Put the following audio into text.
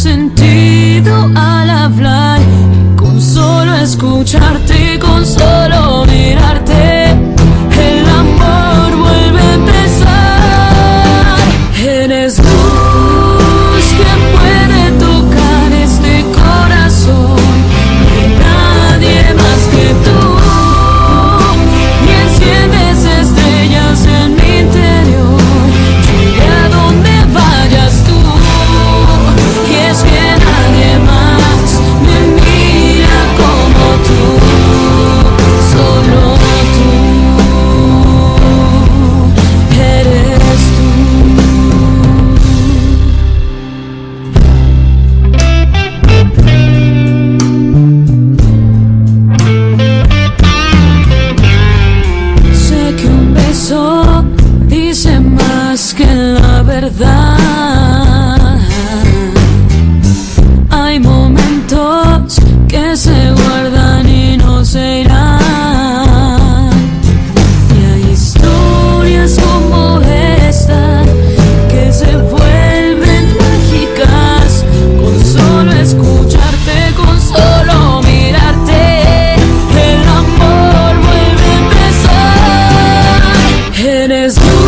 sentido al hablar, con solo escucharte, con solo mirarte, el amor vuelve a empezar. Eres luz que puede tocar este corazón, y nadie más que tú, y enciendes estrellas en mi interior, llegue a donde vayas tú. Y es que nadie más me mira como tú, solo tú eres tú. Sé que un beso dice más que la verdad. Hay momentos que se guardan y no se irán, y hay historias como esta que se vuelven mágicas, con solo escucharte, con solo mirarte, el amor vuelve a empezar. Eres tú